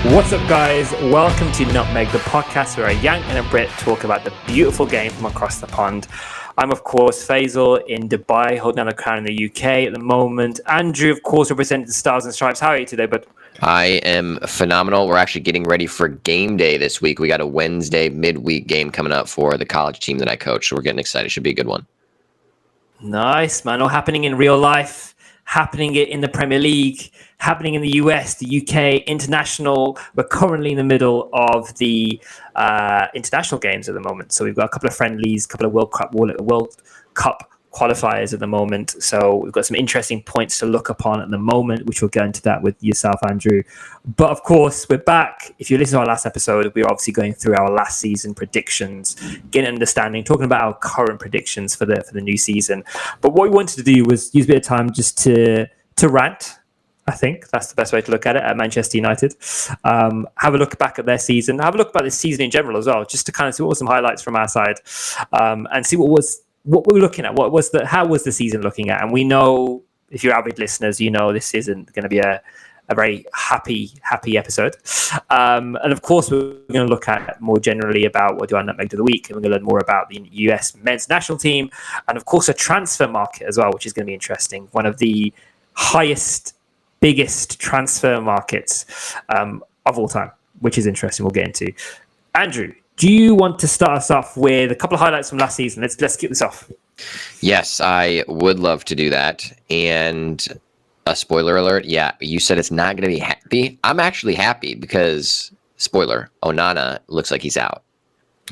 What's up, guys? Welcome to Nutmegged, the podcast where a Yank and a Brit talk about the beautiful game from across the pond. I'm, of course, Faisal in Dubai, holding down a crown in the UK at the moment. Andrew, of course, representing the Stars and Stripes. How are you today, bud? I am phenomenal. We're actually getting ready for game day this week. We got a Wednesday midweek game coming up for the college team that I coach, so we're getting excited. Should be a good one. Nice, man. All happening in real life, happening in the Premier League, happening in the US, the UK, international. We're currently in the middle of the international games at the moment. So we've got a couple of friendlies, a couple of World Cup qualifiers at the moment. So we've got some interesting points to look upon at the moment, which we'll get into that with yourself, Andrew. But of course, we're back. If you listen to our last episode, we were obviously going through our last season predictions, getting an understanding, talking about our current predictions for the new season. But what we wanted to do was use a bit of time just to rant. I think that's the best way to look at it at Manchester United. Have a look back at their season. Have a look about this season in general as well, just to kind of see what were some highlights from our side, and see what we were looking at. How was the season looking at? And we know, if you're avid listeners, you know this isn't going to be a very happy episode. And of course, we're going to look at more generally about what do I Nutmegged of the week, and we're going to learn more about the US men's national team, and of course, a transfer market as well, which is going to be interesting. One of the biggest transfer markets of all time, which is interesting. We'll get into. Andrew, do you want to start us off with a couple of highlights from last season? Let's kick this off. Yes, I would love to do that. And a spoiler alert, yeah, you said it's not going to be happy. I'm actually happy because, spoiler, Onana looks like he's out.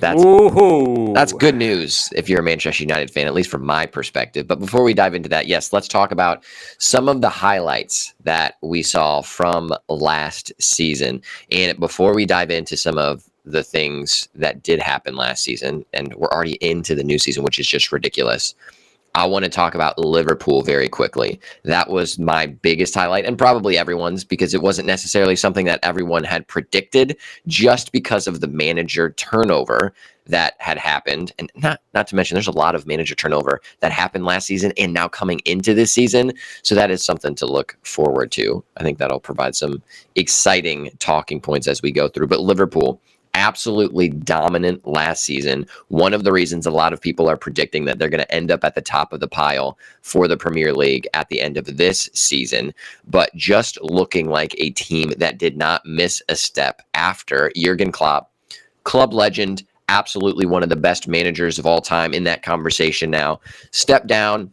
That's good news if you're a Manchester United fan, at least from my perspective. But before we dive into that, yes, let's talk about some of the highlights that we saw from last season. And before we dive into some of the things that did happen last season, and we're already into the new season, which is just ridiculous, I want to talk about Liverpool very quickly. That was my biggest highlight, and probably everyone's, because it wasn't necessarily something that everyone had predicted, just because of the manager turnover that had happened. And not to mention, there's a lot of manager turnover that happened last season and now coming into this season. So that is something to look forward to. I think that'll provide some exciting talking points as we go through. But Liverpool, absolutely dominant last season. One of the reasons a lot of people are predicting that they're going to end up at the top of the pile for the Premier League at the end of this season, but just looking like a team that did not miss a step after Jurgen Klopp, club legend, absolutely one of the best managers of all time in that conversation now, stepped down,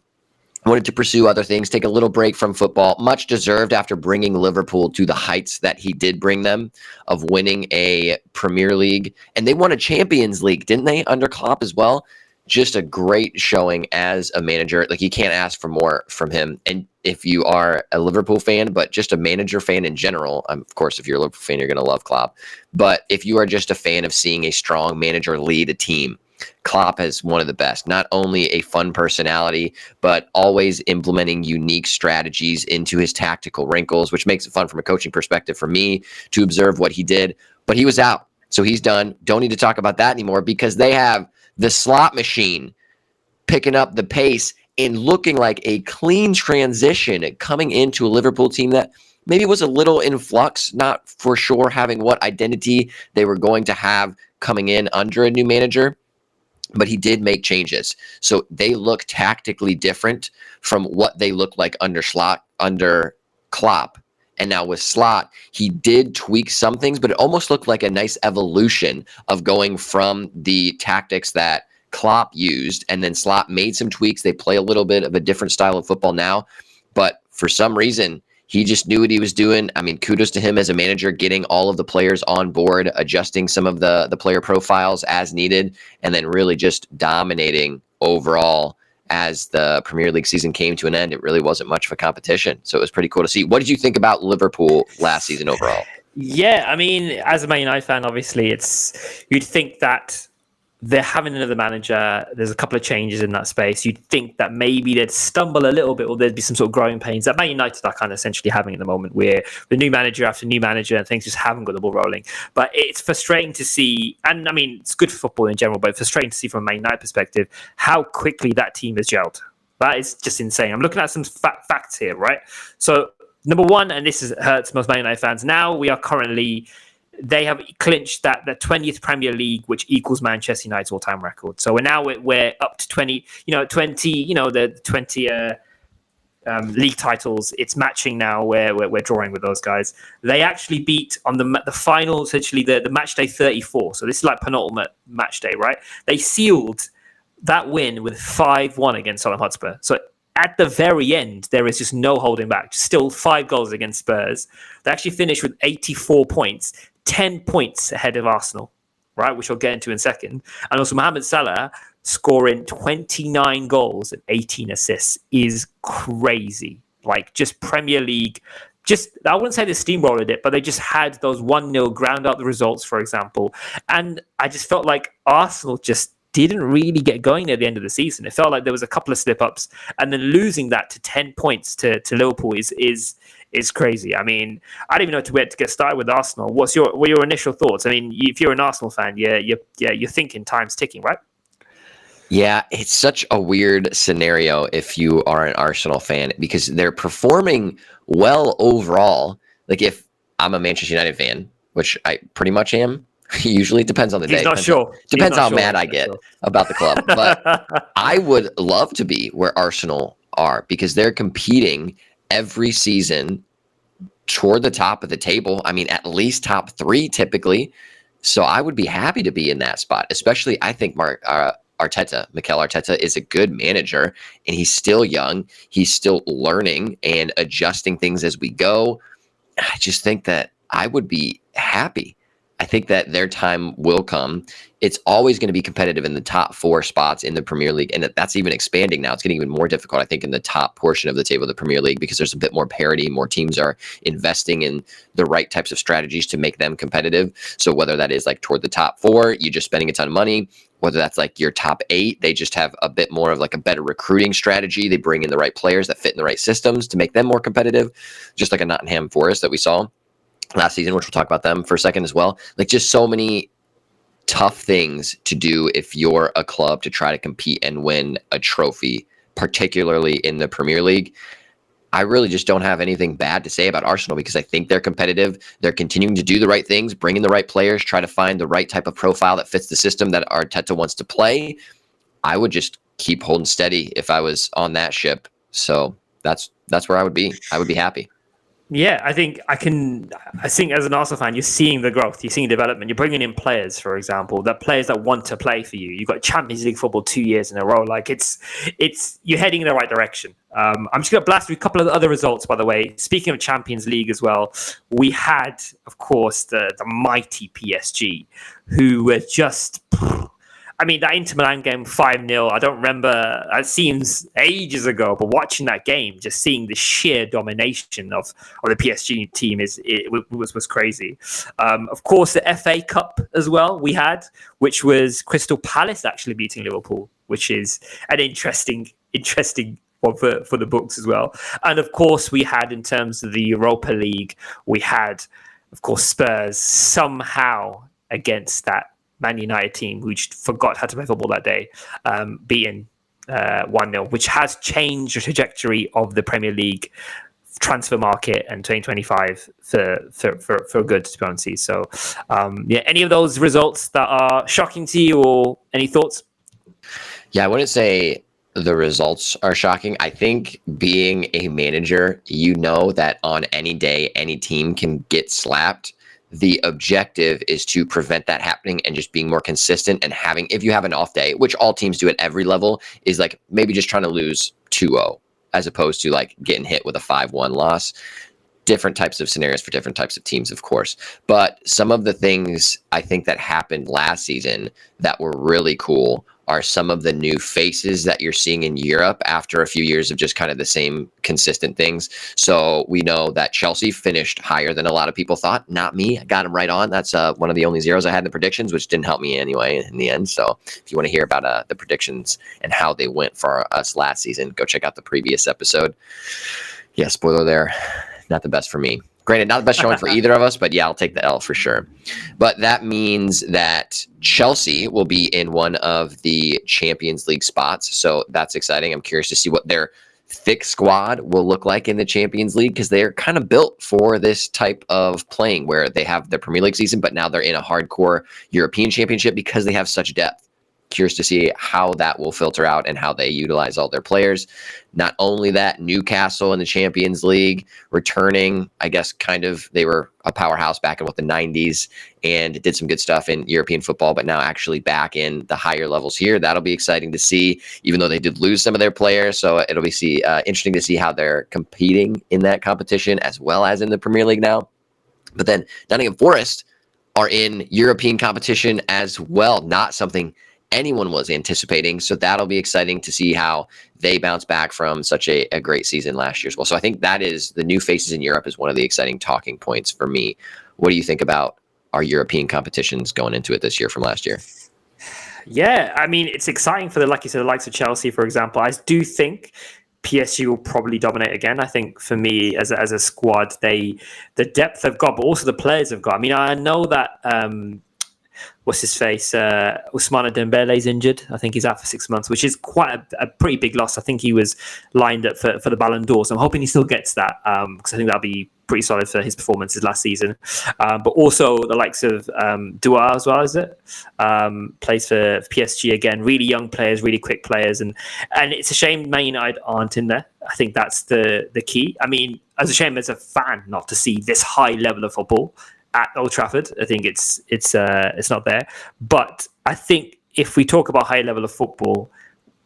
wanted to pursue other things, take a little break from football, much deserved after bringing Liverpool to the heights that he did bring them, of winning a Premier League. And they won a Champions League, didn't they, under Klopp as well? Just a great showing as a manager. Like, you can't ask for more from him. And if you are a Liverpool fan, but just a manager fan in general, of course, if you're a Liverpool fan, you're going to love Klopp. But if you are just a fan of seeing a strong manager lead a team, Klopp is one of the best. Not only a fun personality, but always implementing unique strategies into his tactical wrinkles, which makes it fun from a coaching perspective for me to observe what he did. But he was out, so he's done. Don't need to talk about that anymore, because they have the slot machine picking up the pace and looking like a clean transition coming into a Liverpool team that maybe was a little in flux, not for sure having what identity they were going to have coming in under a new manager. But he did make changes. So they look tactically different from what they looked like under Klopp. And now with Slot, he did tweak some things, but it almost looked like a nice evolution of going from the tactics that Klopp used. And then Slot made some tweaks. They play a little bit of a different style of football now. But for some reason, he just knew what he was doing. I mean, kudos to him as a manager, getting all of the players on board, adjusting some of the player profiles as needed, and then really just dominating overall as the Premier League season came to an end. It really wasn't much of a competition. So it was pretty cool to see. What did you think about Liverpool last season overall? Yeah, I mean, as a Man United fan, obviously, you'd think that they're having another manager. There's a couple of changes in that space. You'd think that maybe they'd stumble a little bit, or there'd be some sort of growing pains that Man United are kind of essentially having at the moment, where the new manager after new manager and things just haven't got the ball rolling. But it's frustrating to see, and I mean, it's good for football in general, but it's frustrating to see from a Man United perspective how quickly that team has gelled. That is just insane. I'm looking at some facts here, right? So number one, and hurts most Man United fans. Now we are currently, they have clinched that the 20th Premier League, which equals Manchester United's all-time record. So we're up to 20. The 20 league titles. It's matching now. Where we're drawing with those guys. They actually beat on the final, essentially the match day 34. So this is like penultimate match day, right? They sealed that win with 5-1 against Tottenham Hotspur. So at the very end, there is just no holding back. Still 5 goals against Spurs. They actually finished with 84 points, 10 points ahead of Arsenal, right? Which I'll get into in a second. And also Mohamed Salah scoring 29 goals and 18 assists is crazy. Like, just Premier League, I wouldn't say they steamrolled it, but they just had those 1-0 ground out the results, for example. And I just felt like Arsenal just didn't really get going at the end of the season. It felt like there was a couple of slip-ups, and then losing that to 10 points to Liverpool is crazy. I mean, I don't even know where to get started with Arsenal. What are your initial thoughts? I mean, if you're an Arsenal fan, you're thinking time's ticking, right? Yeah, it's such a weird scenario if you are an Arsenal fan, because they're performing well overall. Like, if I'm a Manchester United fan, which I pretty much am, usually it depends on the day. Depends how mad I get about the club. But I would love to be where Arsenal are, because they're competing every season toward the top of the table. I mean, at least top 3 typically. So I would be happy to be in that spot, especially I think Mikel Arteta is a good manager, and he's still young. He's still learning and adjusting things as we go. I just think that I would be happy. I think that their time will come. It's always going to be competitive in the top 4 spots in the Premier League, and that's even expanding now. It's getting even more difficult, I think, in the top portion of the table of the Premier League, because there's a bit more parity. More teams are investing in the right types of strategies to make them competitive. So whether that is like toward the top 4, you're just spending a ton of money. Whether that's like your top 8, they just have a bit more of like a better recruiting strategy. They bring in the right players that fit in the right systems to make them more competitive, just like a Nottingham Forest that we saw last season, which we'll talk about them for a second as well. Like, just so many tough things to do if you're a club to try to compete and win a trophy, particularly in the Premier League. I really just don't have anything bad to say about Arsenal, because I think they're competitive. They're continuing to do the right things, bring in the right players, try to find the right type of profile that fits the system that Arteta wants to play. I would just keep holding steady if I was on that ship. So that's where I would be. I would be happy. Yeah, I think as an Arsenal fan, you're seeing the growth, you're seeing development, you're bringing in players, for example, players that want to play for you. You've got Champions League football 2 years in a row. Like, you're heading in the right direction. I'm just going to blast through a couple of other results, by the way. Speaking of Champions League as well, we had, of course, the mighty PSG, who were just... I mean, that Inter Milan game 5-0, I don't remember, it seems ages ago, but watching that game, just seeing the sheer domination of the PSG team was crazy. Of course, the FA Cup as well we had, which was Crystal Palace actually beating Liverpool, which is an interesting one for the books as well. And of course, we had, in terms of the Europa League, we had, of course, Spurs somehow against that Man United team, who forgot how to play football that day, beating 1-0, which has changed the trajectory of the Premier League transfer market and 2025 for good, to be honest. So, any of those results that are shocking to you, or any thoughts? Yeah, I wouldn't say the results are shocking. I think, being a manager, you know that on any day, any team can get slapped. The objective is to prevent that happening and just being more consistent, and if you have an off day, which all teams do at every level, is like maybe just trying to lose 2-0 as opposed to like getting hit with a 5-1 loss. Different types of scenarios for different types of teams, of course. But some of the things I think that happened last season that were really cool are some of the new faces that you're seeing in Europe after a few years of just kind of the same consistent things. So we know that Chelsea finished higher than a lot of people thought. Not me. I got them right on. That's one of the only zeros I had in the predictions, which didn't help me anyway in the end. So if you want to hear about the predictions and how they went for us last season, go check out the previous episode. Yeah, spoiler there. Not the best for me. Granted, not the best showing for either of us, but yeah, I'll take the L for sure. But that means that Chelsea will be in one of the Champions League spots. So that's exciting. I'm curious to see what their thick squad will look like in the Champions League, because they're kind of built for this type of playing where they have their Premier League season, but now they're in a hardcore European Championship because they have such depth. Curious to see how that will filter out and how they utilize all their players. Not only that, Newcastle in the Champions League returning, I guess they were a powerhouse back in the 90s and did some good stuff in European football, but now actually back in the higher levels here. That'll be exciting to see, even though they did lose some of their players. So it'll be interesting to see how they're competing in that competition as well as in the Premier League now. But then Nottingham Forest are in European competition as well. Not something anyone was anticipating. So that'll be exciting to see how they bounce back from such a great season last year as well. So I think that is the new faces in Europe is one of the exciting talking points for me. What do you think about our European competitions going into it this year from last year? Yeah, I mean, it's exciting for like you said, the likes of Chelsea, for example. I do think PSG will probably dominate again. I think for me, as a squad, the depth they've got, but also the players they've got. I mean, I know that what's his face? Ousmane Dembele is injured. I think he's out for 6 months, which is quite a pretty big loss. I think he was lined up for the Ballon d'Or, so I'm hoping he still gets that because I think that'll be pretty solid for his performances last season. But also the likes of Dua as well, is it? Plays for PSG again. Really young players, really quick players, and it's a shame Man United aren't in there. I think that's the key. I mean, as a shame as a fan not to see this high level of football at Old Trafford. I think it's not there. But I think if we talk about high level of football,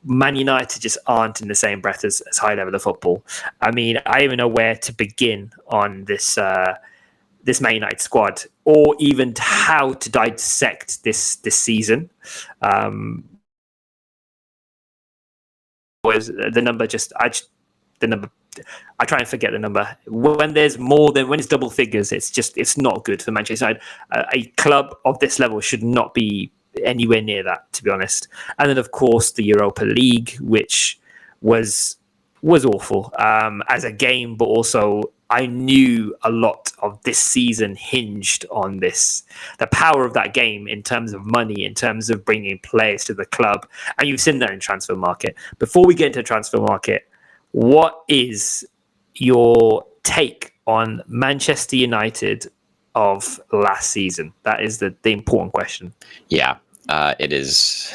Man United just aren't in the same breath as high level of football. I mean, I don't even know where to begin on this Man United squad, or even how to dissect this season. Was the number I try and forget the number. When there's when it's double figures, it's not good for Manchester United. A club of this level should not be anywhere near that, to be honest. And then, of course, the Europa League, which was awful as a game, but also I knew a lot of this season hinged on the power of that game in terms of money, in terms of bringing players to the club. And you've seen that in transfer market. Before we get into transfer market, what is your take on Manchester United of last season? That is the important question. Yeah, it is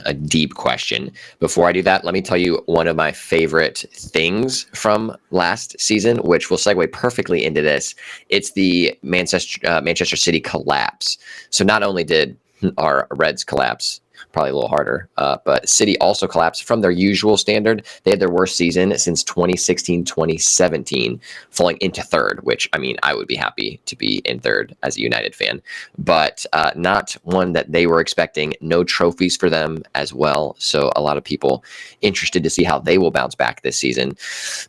a deep question. Before I do that, let me tell you one of my favorite things from last season, which will segue perfectly into this. It's the Manchester City collapse. So not only did our Reds collapse, probably a little harder, but City also collapsed from their usual standard. They had their worst season since 2016-2017, falling into third, which, I mean, I would be happy to be in third as a United fan, but not one that they were expecting. No trophies for them as well. So a lot of people interested to see how they will bounce back this season.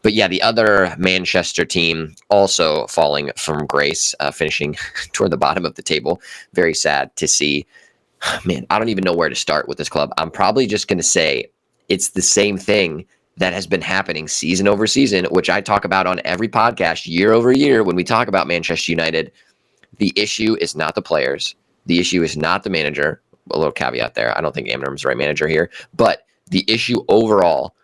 But yeah, the other Manchester team also falling from grace, finishing toward the bottom of the table. Very sad to see. Man, I don't even know where to start with this club. I'm probably just going to say it's the same thing that has been happening season over season, which I talk about on every podcast year over year when we talk about Manchester United. The issue is not the players. The issue is not the manager. A little caveat there. I don't think Amram's the right manager here. But the issue overall,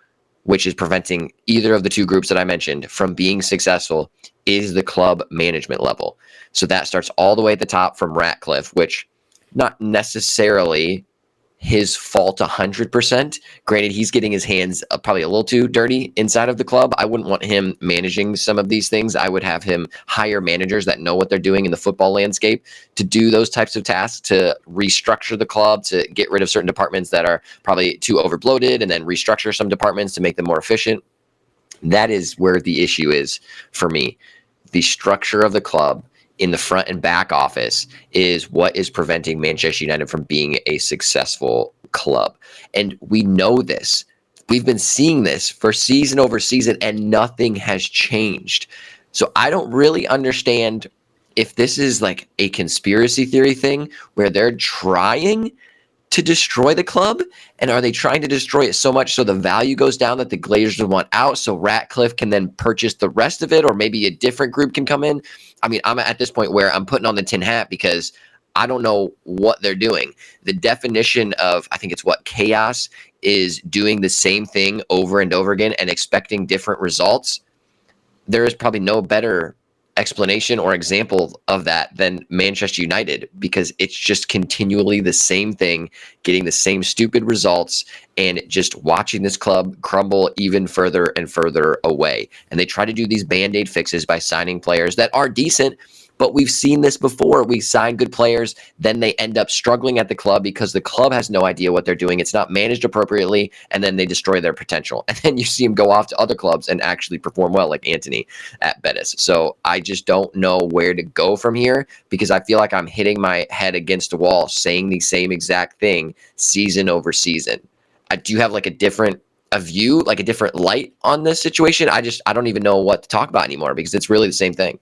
which is preventing either of the two groups that I mentioned from being successful, is the club management level. So that starts all the way at the top from Ratcliffe, which not necessarily his fault 100%. Granted, he's getting his hands probably a little too dirty inside of the club. I wouldn't want him managing some of these things. I would have him hire managers that know what they're doing in the football landscape to do those types of tasks, to restructure the club, to get rid of certain departments that are probably too overbloated, and then restructure some departments to make them more efficient. That is where the issue is for me. The structure of the club in the front and back office is what is preventing Manchester United from being a successful club. And we know this. We've been seeing this for season over season, and nothing has changed. So I don't really understand if this is like a conspiracy theory thing where they're trying to destroy the club, and are they trying to destroy it so much so the value goes down that the Glazers would want out so Ratcliffe can then purchase the rest of it, or maybe a different group can come in? I mean, I'm at this point where I'm putting on the tin hat because I don't know what they're doing. The definition of, I think it's what, chaos is doing the same thing over and over again and expecting different results. There is probably no better explanation or example of that than Manchester United, because it's just continually the same thing, getting the same stupid results, and just watching this club crumble even further and further away. And they try to do these band-aid fixes by signing players that are decent, but we've seen this before. We sign good players, then they end up struggling at the club because the club has no idea what they're doing. It's not managed appropriately, and then they destroy their potential. And then you see them go off to other clubs and actually perform well, like Antony at Betis. So I just don't know where to go from here, because I feel like I'm hitting my head against a wall saying the same exact thing season over season. Do you have like a view, like a different light on this situation? I don't even know what to talk about anymore, because it's really the same thing.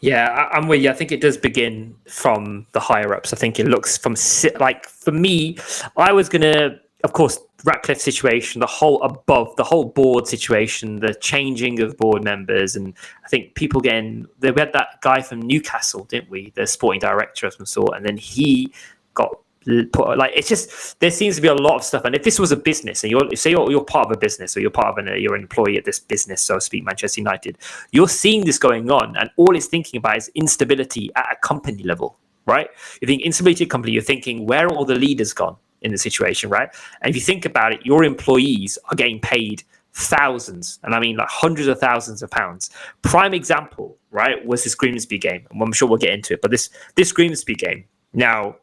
Yeah, I'm with you. I think it does begin from the higher ups. I think it looks from, like, for me, I was going to, of course, Ratcliffe situation, the whole board situation, the changing of board members. And I think we had that guy from Newcastle, didn't we? The sporting director of some sort. And then he got put, like, it's just, there seems to be a lot of stuff. And if this was a business, and you're part of a business, or you're part of you're an employee at this business, so to speak, Manchester United, you're seeing this going on, and all it's thinking about is instability at a company level, right? You think instability at a company, you're thinking, where are all the leaders gone in the situation, right? And if you think about it, your employees are getting paid thousands, and I mean like hundreds of thousands of pounds. Prime example, right, was this Grimsby game, and I'm sure we'll get into it, but this Grimsby game, now,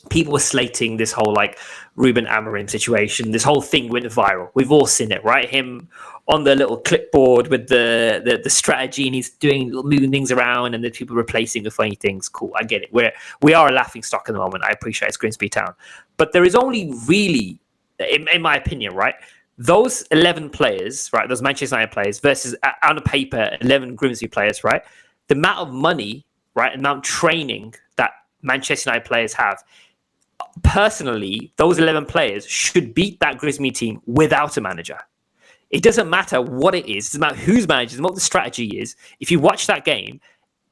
people were slating this whole like Ruben Amorim situation. This whole thing went viral. We've all seen it, right? Him on the little clipboard with the strategy, and he's moving things around, and the people replacing with funny things. Cool, I get it. We are a laughing stock at the moment. I appreciate it's Grimsby Town, but there is only really, in my opinion, right, those 11 players, right, those Manchester United players versus on the paper 11 Grimsby players, right? The amount of money, right, amount of training that Manchester United players have. Personally, those 11 players should beat that Grimsby team without a manager. It doesn't matter what it is. It's about who's managing, what the strategy is. If you watch that game,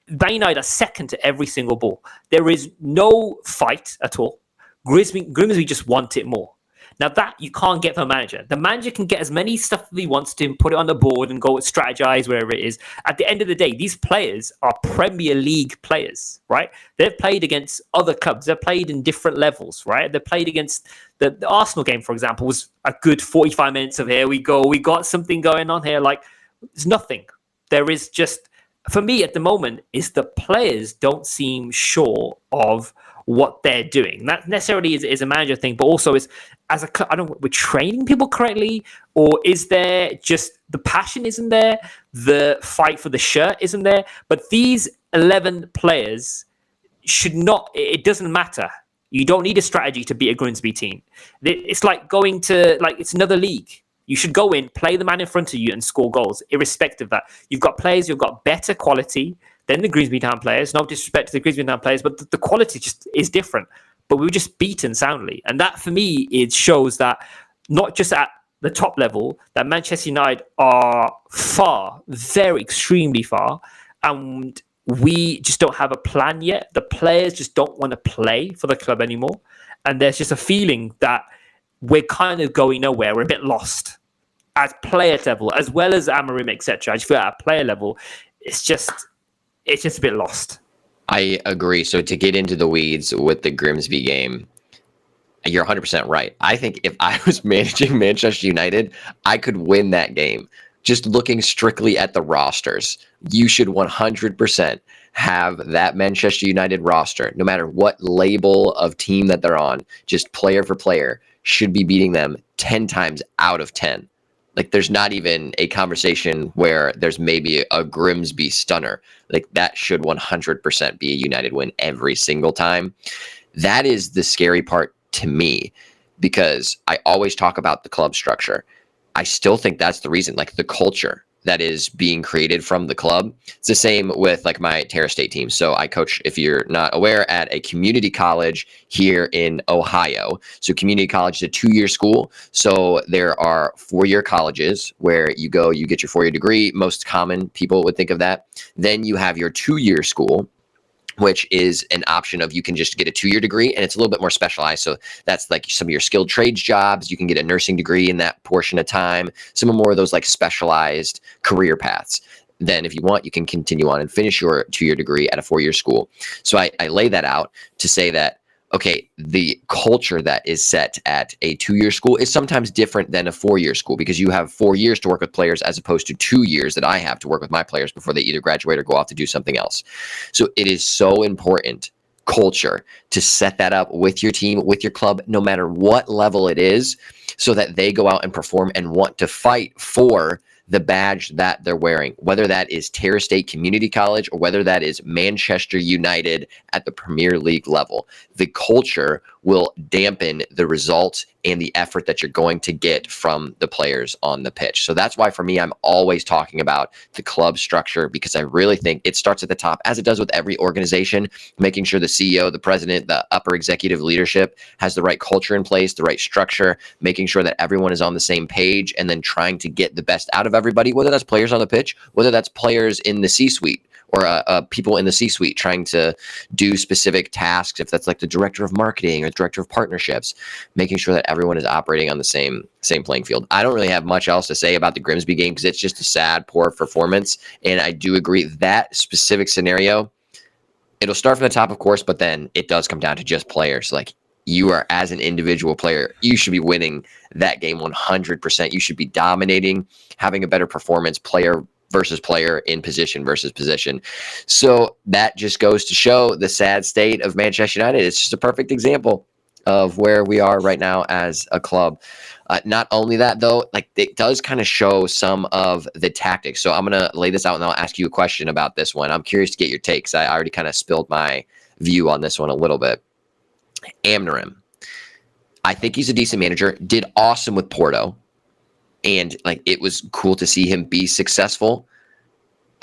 Man United are second to every single ball. There is no fight at all. Grimsby just want it more. Now that you can't get from a manager. The manager can get as many stuff as he wants to and put it on the board and go strategize wherever it is. At the end of the day, these players are Premier League players, right? They've played against other clubs. They've played in different levels, right? They've played against the Arsenal game, for example, was a good 45 minutes of here we go. We got something going on here. Like, there's nothing. There is just, for me at the moment, is the players don't seem sure of what they're doing. That necessarily is a manager thing, but also is as a club, I don't know, we're training people correctly, or is there just the passion isn't there, the fight for the shirt isn't there? But these 11 players should not, it doesn't matter. You don't need a strategy to beat a Grimsby team. It's like going to, like, it's another league. You should go in, play the man in front of you and score goals, irrespective of that. You've got players who've got better quality than the Grimsby Town players. No disrespect to the Grimsby Town players, but the quality just is different. But we were just beaten soundly. And that, for me, it shows that not just at the top level, that Manchester United are far, very extremely far, and we just don't have a plan yet. The players just don't want to play for the club anymore. And there's just a feeling that we're kind of going nowhere. We're a bit lost at player level, as well as Amorim, etc. I just feel at a player level, it's just a bit lost. I agree. So to get into the weeds with the Grimsby game, you're 100% right. I think if I was managing Manchester United, I could win that game. Just looking strictly at the rosters, you should 100% have that Manchester United roster, no matter what label of team that they're on, just player for player, should be beating them 10 times out of 10. Like, there's not even a conversation where there's maybe a Grimsby stunner. Like, that should 100% be a United win every single time. That is the scary part to me, because I always talk about the club structure. I still think that's the reason, like the culture that is being created from the club. It's the same with like my Terra State team. So I coach, if you're not aware, at a community college here in Ohio. So community college is a 2-year school. So there are 4-year colleges where you go, you get your 4-year degree. Most common people would think of that. Then you have your 2-year school, which is an option of you can just get a 2-year degree, and it's a little bit more specialized. So that's like some of your skilled trades jobs. You can get a nursing degree in that portion of time. Some more of those like specialized career paths. Then if you want, you can continue on and finish your 2-year degree at a 4-year school. So I lay that out to say that, okay, the culture that is set at a 2-year school is sometimes different than a 4-year school, because you have 4 years to work with players as opposed to 2 years that I have to work with my players before they either graduate or go off to do something else. So it is so important, culture, to set that up with your team, with your club, no matter what level it is, so that they go out and perform and want to fight for the badge that they're wearing, whether that is Terrace State Community College or whether that is Manchester United at the Premier League level. The culture will dampen the results and the effort that you're going to get from the players on the pitch. So that's why for me, I'm always talking about the club structure, because I really think it starts at the top, as it does with every organization, making sure the CEO, the president, the upper executive leadership has the right culture in place, the right structure, making sure that everyone is on the same page, and then trying to get the best out of everybody, whether that's players on the pitch, whether that's players in the C-suite, or people in the C-suite trying to do specific tasks, if that's like the director of marketing or the director of partnerships, making sure that everyone is operating on the same playing field. I don't really have much else to say about the Grimsby game, because it's just a sad, poor performance. And I do agree that specific scenario, it'll start from the top, of course, but then it does come down to just players. Like, you are, as an individual player, you should be winning that game 100%. You should be dominating, having a better performance, player versus player, in position versus position. So that just goes to show the sad state of Manchester United. It's just a perfect example of where we are right now as a club. Not only that, though, like, it does kind of show some of the tactics. So I'm going to lay this out and I'll ask you a question about this one. I'm curious to get your takes. I already kind of spilled my view on this one a little bit. Amnarim, I think he's a decent manager, did awesome with Porto. And like, it was cool to see him be successful.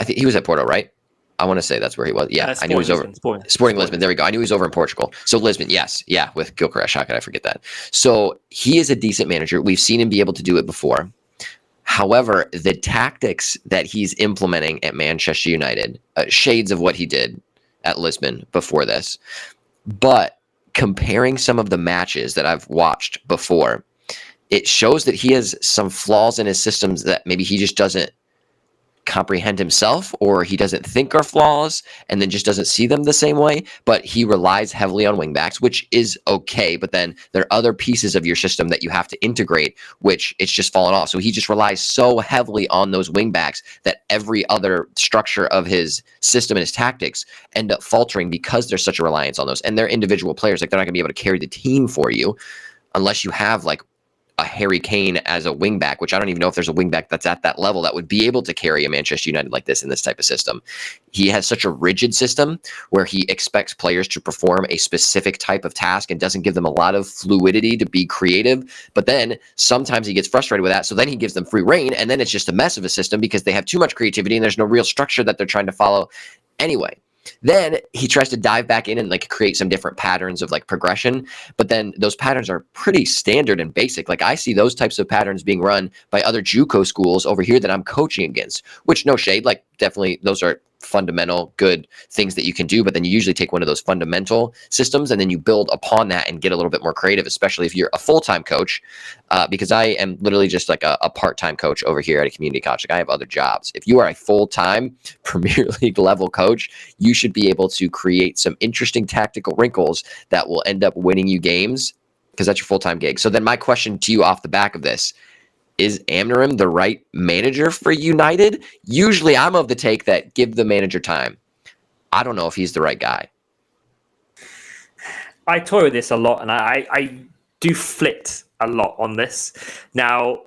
I think he was at Porto, right? I want to say that's where he was. Yeah, I knew he was over. Sporting Lisbon. There we go. I knew he was over in Portugal. So Lisbon, yes. Yeah, with Gyökeres. How could I forget that? So he is a decent manager. We've seen him be able to do it before. However, the tactics that he's implementing at Manchester United, shades of what he did at Lisbon before this. But comparing some of the matches that I've watched before, it shows that he has some flaws in his systems that maybe he just doesn't comprehend himself, or he doesn't think are flaws and then just doesn't see them the same way. But he relies heavily on wingbacks, which is okay. But then there are other pieces of your system that you have to integrate, which it's just fallen off. So he just relies so heavily on those wingbacks that every other structure of his system and his tactics end up faltering, because there's such a reliance on those. And they're individual players. Like, they're not going to be able to carry the team for you unless you have like a Harry Kane as a wingback, which I don't even know if there's a wingback that's at that level that would be able to carry a Manchester United like this in this type of system. He has such a rigid system where he expects players to perform a specific type of task and doesn't give them a lot of fluidity to be creative. But then sometimes he gets frustrated with that. So then he gives them free reign, and then it's just a mess of a system because they have too much creativity and there's no real structure that they're trying to follow anyway. Then he tries to dive back in and like create some different patterns of like progression, but then those patterns are pretty standard and basic. Like, I see those types of patterns being run by other JUCO schools over here that I'm coaching against, which, no shade, like, definitely those are fundamental good things that you can do. But then you usually take one of those fundamental systems and then you build upon that and get a little bit more creative, especially if you're a full-time coach, because I am literally just like a part-time coach over here at a community college. Like, I have other jobs. If you are a full-time Premier League level coach, you should be able to create some interesting tactical wrinkles that will end up winning you games, because that's your full-time gig. So then my question to you off the back of this: is Amnarim the right manager for United? Usually I'm of the take that give the manager time. I don't know if he's the right guy. I toy with this a lot, and I do flit a lot on this. Now,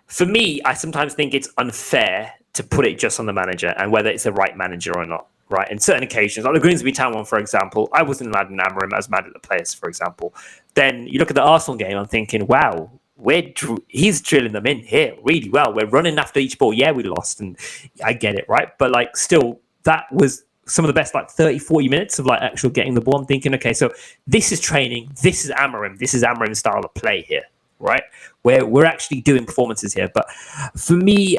for me, I sometimes think it's unfair to put it just on the manager and whether it's the right manager or not. Right, in certain occasions, like the Grimsby Town one, for example, I wasn't mad at Amnarim, I was mad at the players, for example. Then you look at the Arsenal game, I'm thinking, wow, he's drilling them in here really well. We're running after each ball. Yeah, we lost, and I get it, right? But like, still, that was some of the best, like 30, 40 minutes of like actual getting the ball. I'm thinking, okay, so this is training. This is Amarim's style of play here, right? Where we're actually doing performances here. But for me,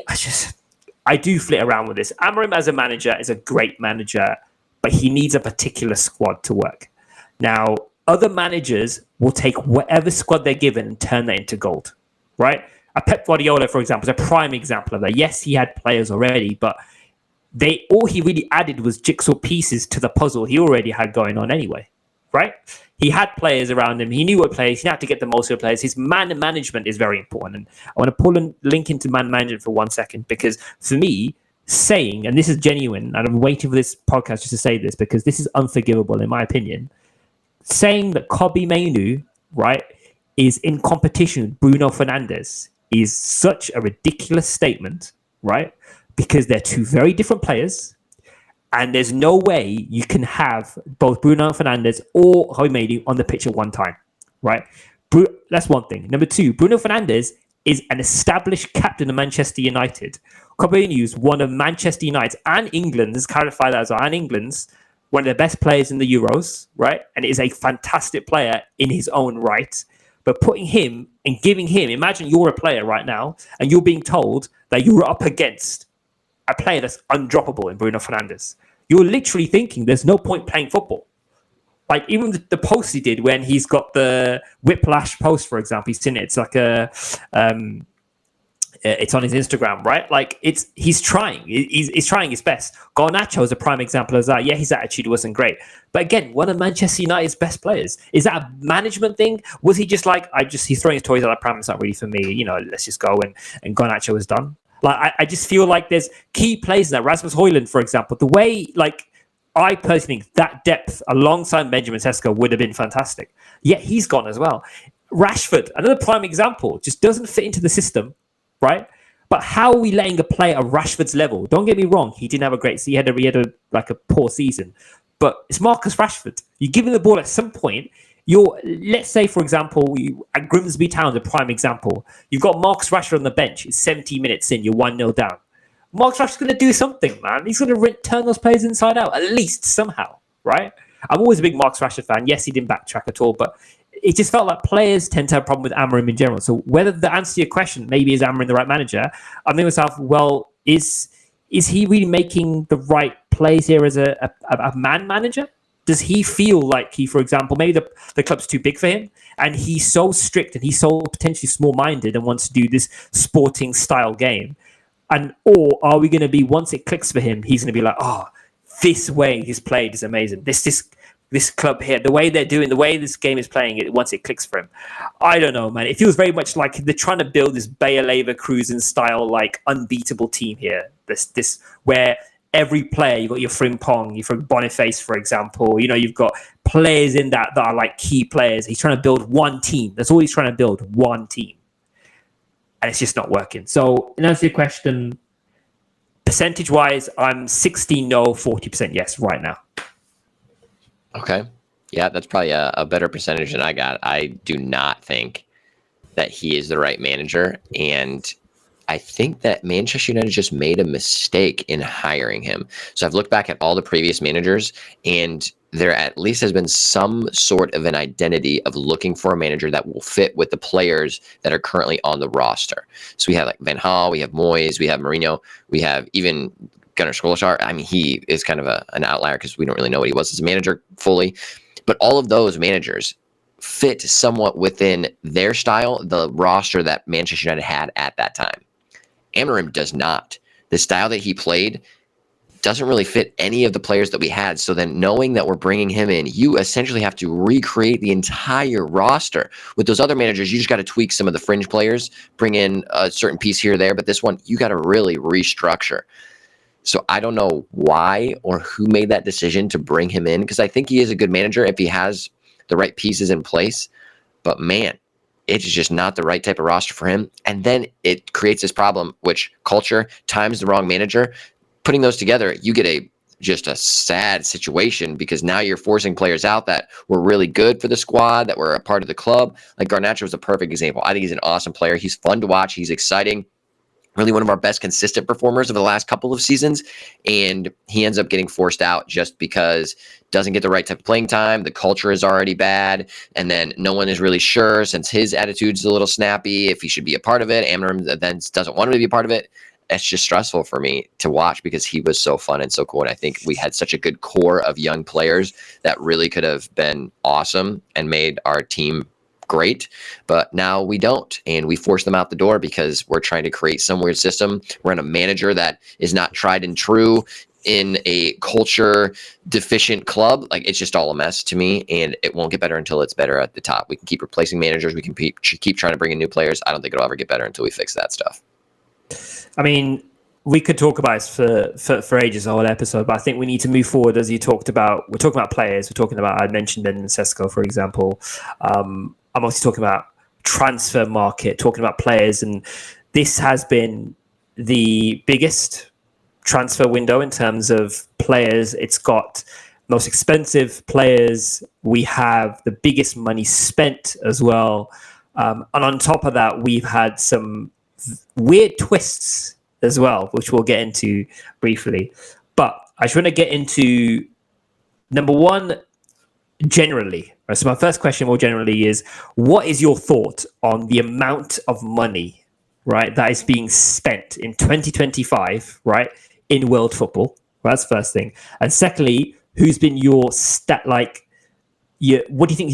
I do flit around with this. Amarim as a manager is a great manager but he needs a particular squad to work. Now, other managers will take whatever squad they're given and turn that into gold, right? A Pep Guardiola, for example, is a prime example of that. Yes, he had players already, but all he really added was jigsaw pieces to the puzzle he already had going on anyway, right? He had players around him. He knew what players. He had to get the most of the players. His man management is very important. And I want to pull a link into man management for 1 second, because for me, saying, and this is genuine, and I'm waiting for this podcast just to say this because this is unforgivable in my opinion, saying that Kobe Mainu, right, is in competition with Bruno Fernandes is such a ridiculous statement, right? Because they're two very different players, and there's no way you can have both Bruno Fernandes or Kobe Mainu on the pitch at one time, right? That's one thing. Number two, Bruno Fernandes is an established captain of Manchester United. Kobe Mainu is one of Manchester United's and England's, let's clarify that as well, and England's, one of the best players in the Euros, right? And is a fantastic player in his own right. But putting him and giving him, imagine you're a player right now and you're being told that you're up against a player that's undroppable in Bruno Fernandes. You're literally thinking there's no point playing football. Like even the post he did when he's got the whiplash post, for example, he's seen it. It's like it's on his Instagram, right? Like he's trying. He's trying his best. Garnacho is a prime example of that. Yeah, his attitude wasn't great, but again, one of Manchester United's best players. Is that a management thing? Was he just like he's throwing his toys out? I promise it's not really for me. You know, let's just go and Garnacho is done. Like I just feel like there's key players in that. Rasmus Højlund, for example, the way I personally think that depth alongside Benjamin Sesko would have been fantastic. Yet he's gone as well. Rashford, another prime example, just doesn't fit into the system. Right, but how are we letting a player at Rashford's level? Don't get me wrong; he didn't have a great. He had a poor season, but it's Marcus Rashford. You give him the ball at some point. Let's say, for example, at Grimsby Town, the prime example. You've got Marcus Rashford on the bench. It's 70 minutes in. You're 1-0 down. Marcus Rashford's going to do something, man. He's going to turn those players inside out at least somehow. Right? I'm always a big Marcus Rashford fan. Yes, he didn't backtrack at all, but it just felt like players tend to have a problem with Amorim in general. So whether the answer to your question, maybe is Amorim the right manager? I'm thinking to myself, well, is he really making the right plays here as a man manager? Does he feel like for example, maybe the club's too big for him and he's so strict and he's so potentially small-minded and wants to do this sporting style game? Or are we going to be, once it clicks for him, he's going to be like, oh, this way he's played is amazing. This club here, the way they're doing, the way this game is playing it, once it clicks for him. I don't know, man. It feels very much like they're trying to build this Bayer Leverkusen style, like unbeatable team here. This where every player, you've got your Frimpong, your Boniface, for example, you've got players in that are like key players. He's trying to build one team. That's all he's trying to build, one team. And it's just not working. So in answer to your question, percentage-wise, I'm 60 no, 40% yes right now. Okay. Yeah, that's probably a better percentage than I got. I do not think that he is the right manager. And I think that Manchester United just made a mistake in hiring him. So I've looked back at all the previous managers, and there at least has been some sort of an identity of looking for a manager that will fit with the players that are currently on the roster. So we have like Van Gaal, we have Moyes, we have Mourinho, we have even Gunnar Solskjaer. I mean, he is kind of an outlier because we don't really know what he was as a manager fully. But all of those managers fit somewhat within their style, the roster that Manchester United had at that time. Amorim does not. The style that he played doesn't really fit any of the players that we had. So then knowing that we're bringing him in, you essentially have to recreate the entire roster. With those other managers, you just got to tweak some of the fringe players, bring in a certain piece here or there. But this one, you got to really restructure. So I don't know why or who made that decision to bring him in, because I think he is a good manager if he has the right pieces in place. But man, it's just not the right type of roster for him. And then it creates this problem, which culture times the wrong manager. Putting those together, you get just a sad situation, because now you're forcing players out that were really good for the squad, that were a part of the club. Like Garnacho is a perfect example. I think he's an awesome player. He's fun to watch. He's exciting. Really one of our best consistent performers over the last couple of seasons. And he ends up getting forced out just because doesn't get the right type of playing time. The culture is already bad. And then no one is really sure, since his attitude's a little snappy, if he should be a part of it. Amorim then doesn't want him to be a part of it. it's just stressful for me to watch because he was so fun and so cool. And I think we had such a good core of young players that really could have been awesome and made our team great, but now we don't, and we force them out the door because we're trying to create some weird system. We're in a manager that is not tried and true in a culture deficient club. Like, it's just all a mess to me, and it won't get better until it's better at the top. We can keep replacing managers, we can keep trying to bring in new players. I don't think it'll ever get better until we fix that stuff. I mean, we could talk about this for ages, the whole episode, but I think we need to move forward. As you talked about, we're talking about players. We're talking about, I mentioned Ben and Sesko, for example. I'm also talking about transfer market, talking about players, and this has been the biggest transfer window in terms of players. It's got most expensive players. We have the biggest money spent as well. And on top of that, we've had some weird twists as well, which we'll get into briefly. But I just want to get into number one, generally. So my first question more generally is, what is your thought on the amount of money, right, that is being spent in 2025, right, in world football? Well, that's the first thing. And secondly, who's been your what do you think,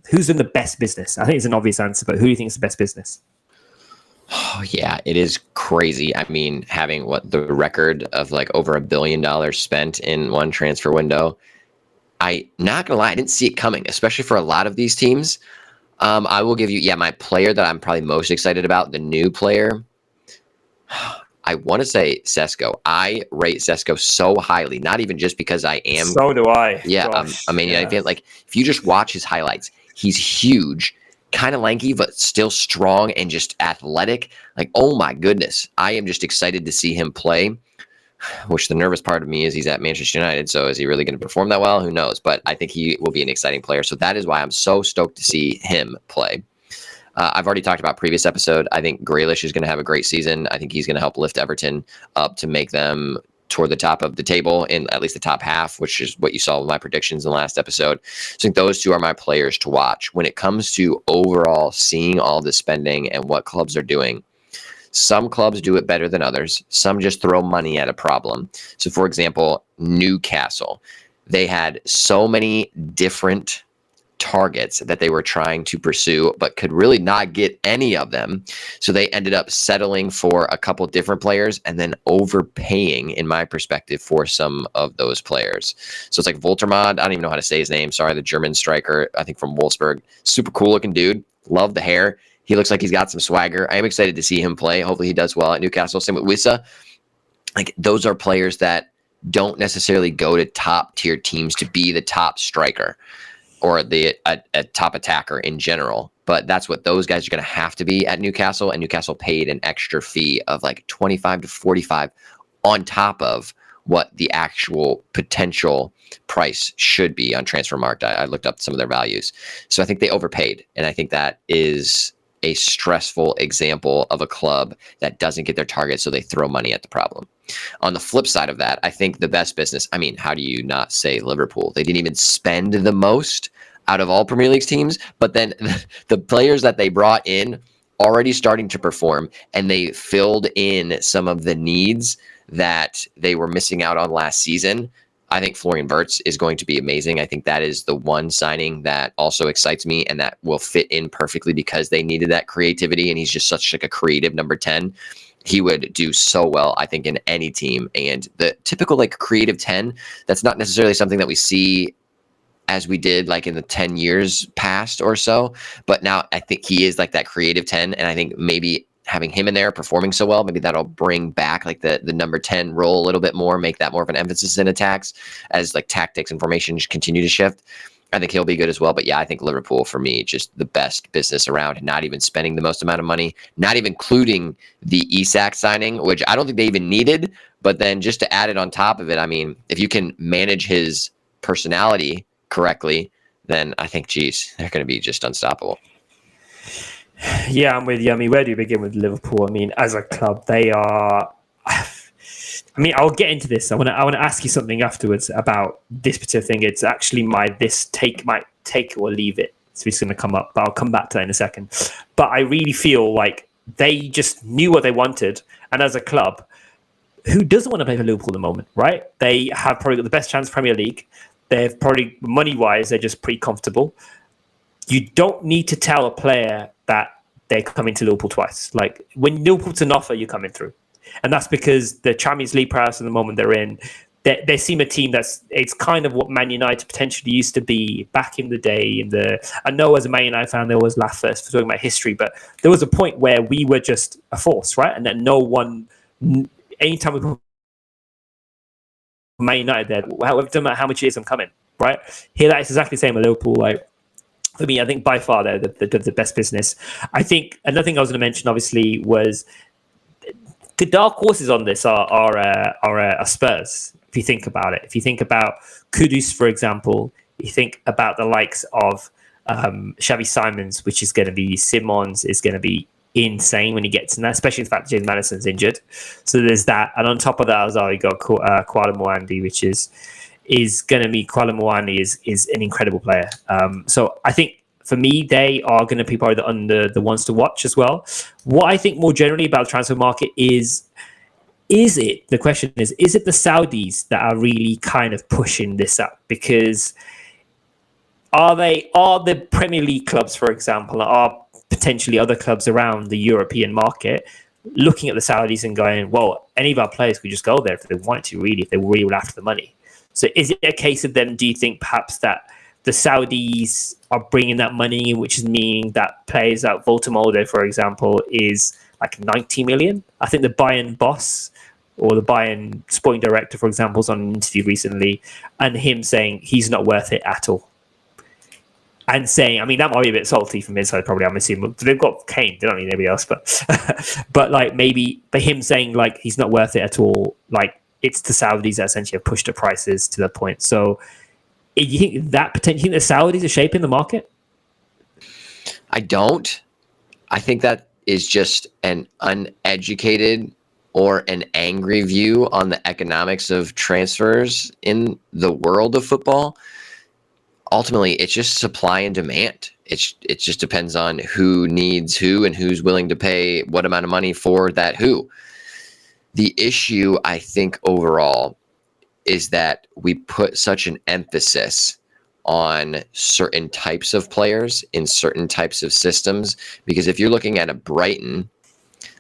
who's in the best business? I think it's an obvious answer, but who do you think is the best business? Oh, yeah, it is crazy. I mean, having the record of like over $1 billion spent in one transfer window. I not gonna lie, I didn't see it coming, especially for a lot of these teams. I will give you, my player that I'm probably most excited about, the new player. I want to say Sesko. I rate Sesko so highly, not even just because I am. So do I. Yeah, I feel like if you just watch his highlights, he's huge, kind of lanky, but still strong and just athletic. Like, oh my goodness, I am just excited to see him play. Which the nervous part of me is he's at Manchester United, so is he really going to perform that well? Who knows? But I think he will be an exciting player. So that is why I'm so stoked to see him play. I've already talked about previous episode. I think Grealish is going to have a great season. I think he's going to help lift Everton up to make them toward the top of the table, in at least the top half, which is what you saw with my predictions in the last episode. So I think those two are my players to watch. When it comes to overall seeing all the spending and what clubs are doing, some clubs do it better than others. Some just throw money at a problem. So, for example, Newcastle, they had so many different targets that they were trying to pursue, but could really not get any of them. So they ended up settling for a couple different players and then overpaying, in my perspective, for some of those players. So it's like Voltermod. I don't even know how to say his name. Sorry, the German striker, I think from Wolfsburg. Super cool looking dude. Love the hair. He looks like he's got some swagger. I am excited to see him play. Hopefully he does well at Newcastle. Same with Wissa. Like, those are players that don't necessarily go to top tier teams to be the top striker or a top attacker in general. But that's what those guys are going to have to be at Newcastle. And Newcastle paid an extra fee of like 25 to 45 on top of what the actual potential price should be on Transfermarkt. I looked up some of their values. So I think they overpaid. And I think that is a stressful example of a club that doesn't get their target, so they throw money at the problem. On the flip side of that, I think the best business, I mean, how do you not say Liverpool? They didn't even spend the most out of all Premier League teams, but then the players that they brought in already starting to perform, and they filled in some of the needs that they were missing out on last season. I think Florian Wirtz is going to be amazing. I think that is the one signing that also excites me, and that will fit in perfectly because they needed that creativity, and he's just such like a creative number 10. He would do so well, I think, in any team. And the typical like creative 10, that's not necessarily something that we see as we did like in the 10 years past or so. But now I think he is like that creative 10, and I think maybe having him in there performing so well, maybe that'll bring back like the number 10 role a little bit more, make that more of an emphasis in attacks as like tactics and formations continue to shift. I think he'll be good as well. But yeah, I think Liverpool for me, just the best business around, not even spending the most amount of money, not even including the Isak signing, which I don't think they even needed. But then just to add it on top of it, I mean, if you can manage his personality correctly, then I think, geez, they're going to be just unstoppable. Yeah, I'm with you. I mean, where do you begin with Liverpool? I mean, as a club, they are. I mean, I'll get into this. I want to ask you something afterwards about this particular thing. It's actually my take or leave it. So it's going to come up, but I'll come back to that in a second. But I really feel like they just knew what they wanted, And as a club, who doesn't want to play for Liverpool at the moment, right? They have probably got the best chance Premier League. They've probably, money-wise, they're just pretty comfortable. You don't need to tell a player that they're coming to Liverpool twice. Like, when Liverpool's an offer, you're coming through. And that's because the Champions League price at the moment they're in, they seem a team it's kind of what Man United potentially used to be back in the day. I know as a Man United fan, they always laugh at us for talking about history, but there was a point where we were just a force, right? And that no one, anytime we put Man United there, however, doesn't matter how much it is, I'm coming, right? Here, that is exactly the same with Liverpool. Like, for me, I think by far they're the best business. I think another thing I was going to mention, obviously, was the dark horses on this are Spurs. If you think about it, if you think about Kudus, for example, you think about the likes of Xavi Simons, which is going to be Simons, is going to be insane when he gets in that, especially the fact that James Maddison's injured. So there's that, and on top of that as well, you got Kwala Mwandi, which is going to be Kwala Mwandi is an incredible player. So I think for me, they are going to be probably the ones to watch as well. What I think more generally about the transfer market is it the Saudis that are really kind of pushing this up? Because are the Premier League clubs, for example, are potentially other clubs around the European market looking at the Saudis and going, well, any of our players could just go there if they want to, really, if they were really after the money. So is it a case of them, do you think perhaps that the Saudis are bringing that money, which is meaning that players like Voltamolde, for example, is like 90 million? I think the Bayern boss or the Bayern sporting director, for example, was on an interview recently and him saying he's not worth it at all. And saying, I mean, that might be a bit salty from his side, probably, I'm assuming. They've got Kane, they don't need anybody else, but like maybe for him saying like he's not worth it at all, like it's the Saudis that essentially have pushed the prices to that point. So you think that potentially the Saudis are shaping the market? I don't. I think that is just an uneducated or an angry view on the economics of transfers in the world of football. Ultimately, it's just supply and demand. It just depends on who needs who and who's willing to pay what amount of money for that who. The issue, I think, overall is that we put such an emphasis on certain types of players in certain types of systems. Because if you're looking at a Brighton,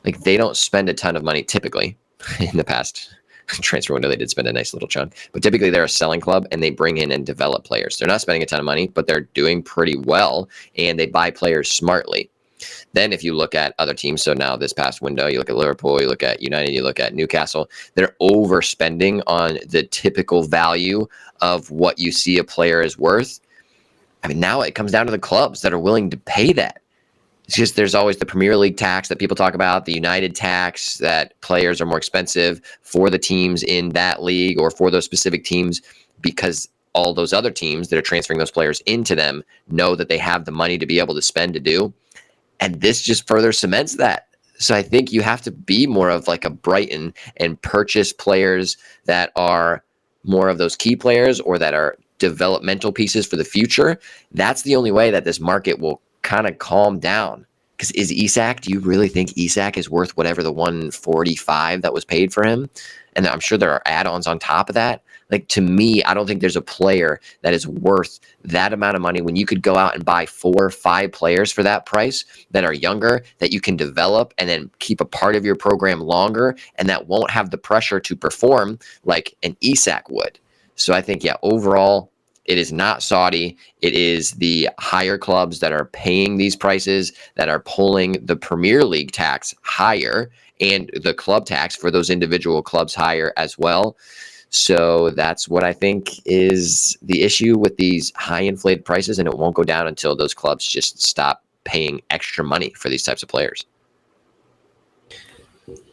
like they don't spend a ton of money typically. In the past transfer window, they did spend a nice little chunk, but typically they're a selling club and they bring in and develop players. They're not spending a ton of money, but they're doing pretty well and they buy players smartly. Then if you look at other teams, so now this past window, you look at Liverpool, you look at United, you look at Newcastle, they're overspending on the typical value of what you see a player is worth. I mean, now it comes down to the clubs that are willing to pay that. It's just there's always the Premier League tax that people talk about, the United tax, that players are more expensive for the teams in that league or for those specific teams because all those other teams that are transferring those players into them know that they have the money to be able to spend to do. And this just further cements that. So I think you have to be more of like a Brighton and purchase players that are more of those key players or that are developmental pieces for the future. That's the only way that this market will kind of calm down. Because is Isak, do you really think Isak is worth whatever the 145 that was paid for him? And I'm sure there are add-ons on top of that. Like, to me, I don't think there's a player that is worth that amount of money when you could go out and buy 4 or 5 players for that price that are younger, that you can develop and then keep a part of your program longer, and that won't have the pressure to perform like an Isak would. So I think, yeah, overall, it is not Saudi. It is the higher clubs that are paying these prices, that are pulling the Premier League tax higher and the club tax for those individual clubs higher as well. So that's what I think is the issue with these high inflated prices, and it won't go down until those clubs just stop paying extra money for these types of players.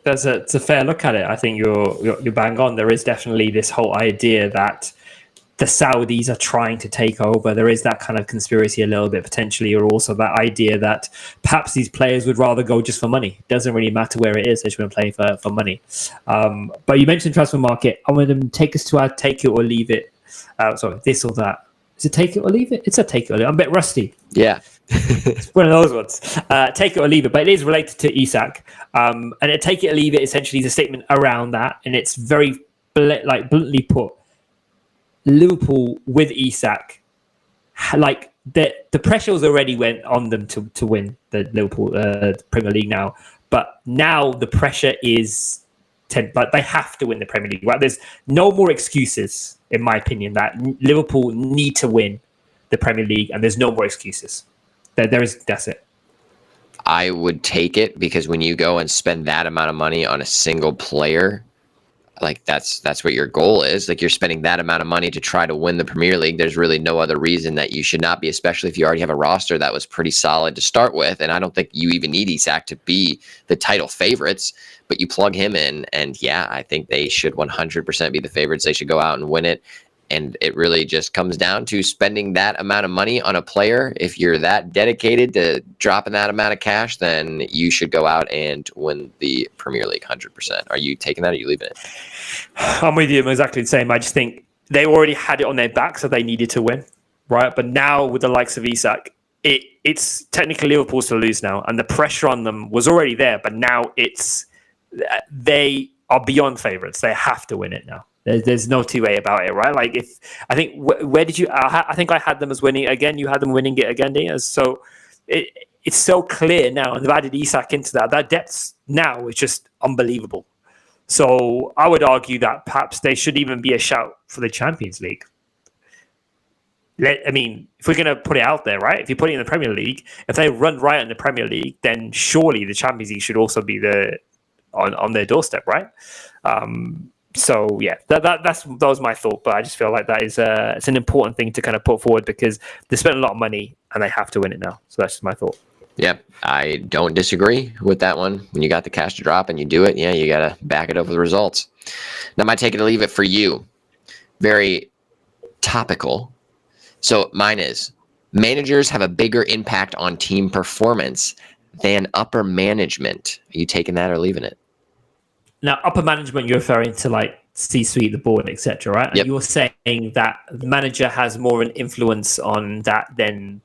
It's a fair look at it. I think you're bang on. There is definitely this whole idea that the Saudis are trying to take over. There is that kind of conspiracy a little bit potentially, or also that idea that perhaps these players would rather go just for money. It doesn't really matter where it is. They just want to play for money. But you mentioned transfer market. I want to take us to our take it or leave it. Sorry, this or that. Is it take it or leave it? It's a take it or leave it. I'm a bit rusty. Yeah. It's one of those ones. Take it or leave it, but it is related to Isak. And a take it or leave it essentially is a statement around that, and it's very bluntly put. Liverpool with Isak, like the pressure was already went on them to win the Liverpool Premier League now, but now the pressure is like they have to win the Premier League. Right? There's no more excuses, in my opinion, that Liverpool need to win the Premier League, and there's no more excuses. That's it. I would take it because when you go and spend that amount of money on a single player, like that's what your goal is. Like you're spending that amount of money to try to win the Premier League. There's really no other reason that you should not be, especially if you already have a roster that was pretty solid to start with. And I don't think you even need Isak to be the title favorites, but you plug him in, and yeah, I think they should 100% be the favorites. They should go out and win it. And it really just comes down to spending that amount of money on a player. If you're that dedicated to dropping that amount of cash, then you should go out and win the Premier League 100%. Are you taking that or are you leaving it? I'm with you. I'm exactly the same. I just think they already had it on their back, so they needed to win, right? But now with the likes of Isak, it's technically Liverpool's to lose now. And the pressure on them was already there, but now they are beyond favourites. They have to win it now. There's no two way about it, right? Like where did you? I think I had them as winning again. You had them winning it again, Diaz. So it's so clear now, and they've added Isak into that. That depth now is just unbelievable. So I would argue that perhaps they should even be a shout for the Champions League. I mean, if we're going to put it out there, right? If you put it in the Premier League, if they run right in the Premier League, then surely the Champions League should also be on their doorstep, right? So yeah, that was my thought, but I just feel like that is it's an important thing to kind of put forward because they spent a lot of money and they have to win it now. So that's just my thought. Yeah, I don't disagree with that one. When you got the cash to drop and you do it, yeah, you got to back it up with results. Now, my take it or leave it for you. Very topical. So mine is managers have a bigger impact on team performance than upper management. Are you taking that or leaving it? Now, upper management, you're referring to like C-suite, the board, etc., right? And yep. You're saying that the manager has more an influence on that than.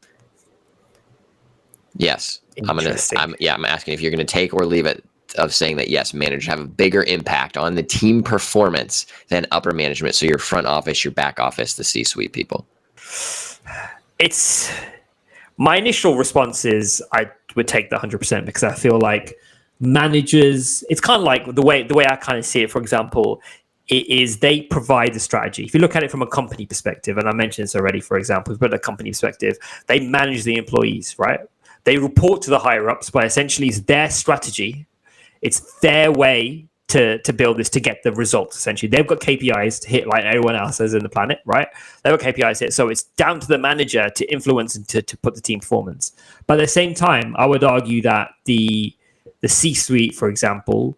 Yes, I'm asking if you're going to take or leave it of saying that yes, managers have a bigger impact on the team performance than upper management. So your front office, your back office, the C-suite people. It's my initial response is I would take the 100% because I feel like managers, it's kind of like the way I kind of see it, for example, it is they provide the strategy. If you look at it from a company perspective, and I mentioned this already, for example, but a company perspective, they manage the employees, right? They report to the higher ups, but essentially it's their strategy. It's their way to build this to get the results, essentially. They've got KPIs to hit like everyone else has in the planet, right? They've got KPIs to hit. So it's down to the manager to influence and to put the team performance. But at the same time, I would argue that the C-suite, for example,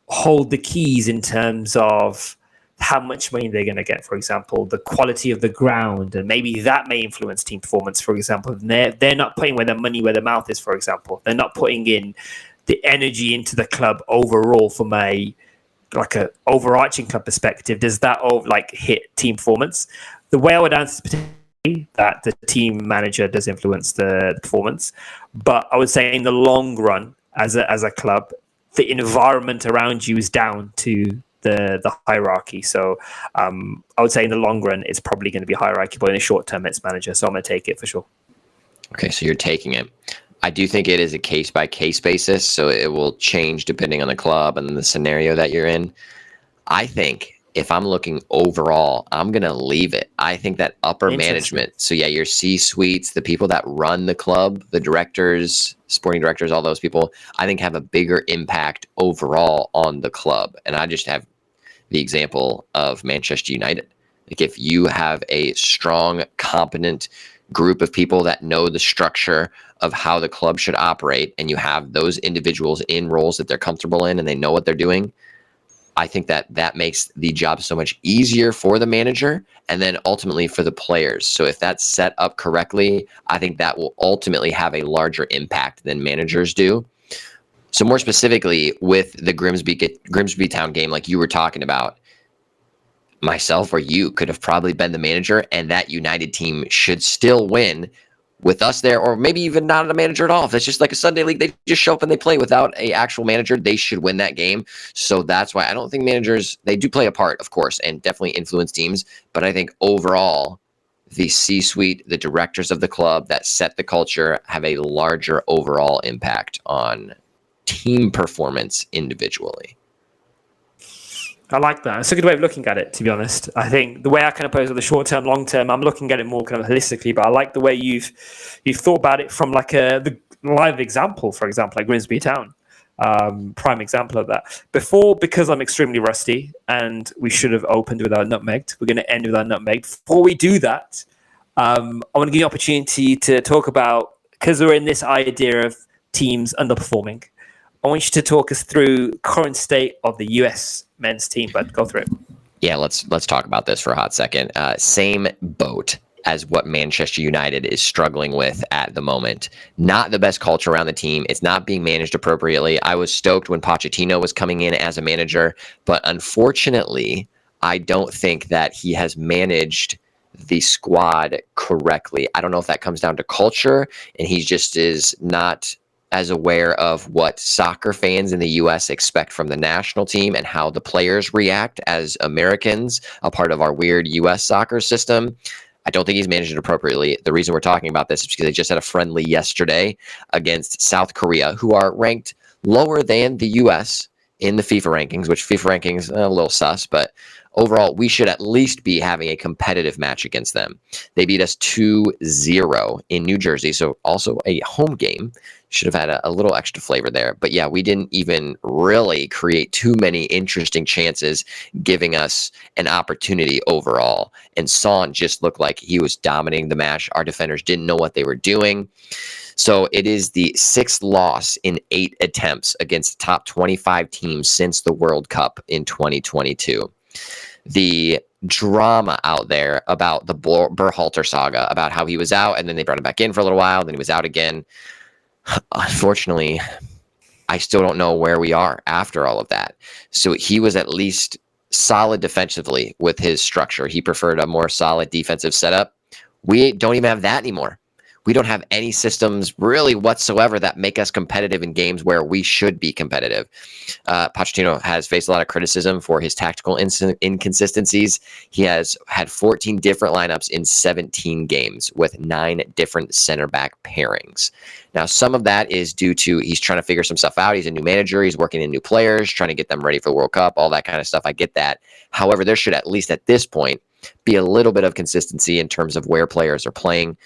hold the keys in terms of how much money they're going to get, for example, the quality of the ground, and maybe that may influence team performance, for example. They're not putting where their money where their mouth is, for example. They're not putting in the energy into the club overall from a overarching club perspective. Does that hit team performance? The way I would answer that the team manager does influence the performance, but I would say in the long run, as a club, the environment around you is down to the hierarchy. So I would say in the long run, it's probably going to be hierarchy, but in the short term, it's manager. So I'm going to take it for sure. Okay, so you're taking it. I do think it is a case-by-case basis, so it will change depending on the club and the scenario that you're in. I think if I'm looking overall, I'm going to leave it. I think that upper management, so yeah, your C-suites, the people that run the club, the directors, sporting directors, all those people, I think have a bigger impact overall on the club. And I just have the example of Manchester United. Like if you have a strong, competent group of people that know the structure of how the club should operate, and you have those individuals in roles that they're comfortable in and they know what they're doing, I think that makes the job so much easier for the manager and then ultimately for the players. So if that's set up correctly, I think that will ultimately have a larger impact than managers do. So more specifically with the Grimsby Town game, like you were talking about, myself or you could have probably been the manager, and that United team should still win with us there, or maybe even not a manager at all. If it's just like a Sunday league, they just show up and they play without a actual manager, they should win that game. So that's why I don't think managers, they do play a part, of course, and definitely influence teams. But I think overall, the C-suite, the directors of the club that set the culture have a larger overall impact on team performance individually. I like that. It's a good way of looking at it, to be honest. I think the way I kind of pose it, the short term, long term, I'm looking at it more kind of holistically, but I like the way you've thought about it from like the live example, for example, like Grimsby Town. Prime example of that. Because I'm extremely rusty and we should have opened with our Nutmegged, we're going to end with our Nutmegged. Before we do that, I want to give you an opportunity to talk about, because we're in this idea of teams underperforming, I want you to talk us through current state of the US men's team, but go through it. Yeah, let's talk about this for a hot second. Same boat as what Manchester United is struggling with at the moment. Not the best culture around the team. It's not being managed appropriately. I was stoked when Pochettino was coming in as a manager, but unfortunately, I don't think that he has managed the squad correctly. I don't know if that comes down to culture, and he just is not as aware of what soccer fans in the US expect from the national team and how the players react as Americans, a part of our weird US soccer system. I don't think he's managed it appropriately. The reason we're talking about this is because they just had a friendly yesterday against South Korea, who are ranked lower than the US in the FIFA rankings, which FIFA rankings a little sus, but overall, we should at least be having a competitive match against them. They beat us 2-0 in New Jersey, so also a home game. Should have had a little extra flavor there. But yeah, we didn't even really create too many interesting chances, giving us an opportunity overall. And Son just looked like he was dominating the match. Our defenders didn't know what they were doing. So it is the 6th loss in 8 attempts against top 25 teams since the World Cup in 2022. The drama out there about the Berhalter saga, about how he was out and then they brought him back in for a little while, then he was out again. Unfortunately, I still don't know where we are after all of that. So he was at least solid defensively with his structure. He preferred a more solid defensive setup. We don't even have that anymore. We don't have any systems really whatsoever that make us competitive in games where we should be competitive. Pochettino has faced a lot of criticism for his tactical inconsistencies. He has had 14 different lineups in 17 games with 9 different center back pairings. Now, some of that is due to he's trying to figure some stuff out. He's a new manager. He's working in new players, trying to get them ready for the World Cup, all that kind of stuff. I get that. However, there should, at least at this point, be a little bit of consistency in terms of where players are playing.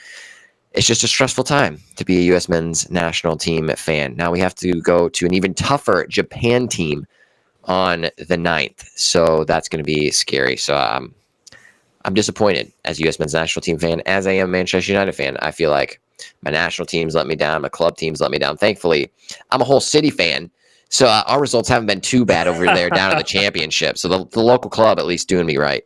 It's just a stressful time to be a U.S. men's national team fan. Now we have to go to an even tougher Japan team on the 9th. So that's going to be scary. So I'm disappointed as a U.S. men's national team fan, as I am a Manchester United fan. I feel like my national teams let me down. My club teams let me down. Thankfully, I'm a whole city fan. So our results haven't been too bad over there down in the championship. So the local club at least doing me right.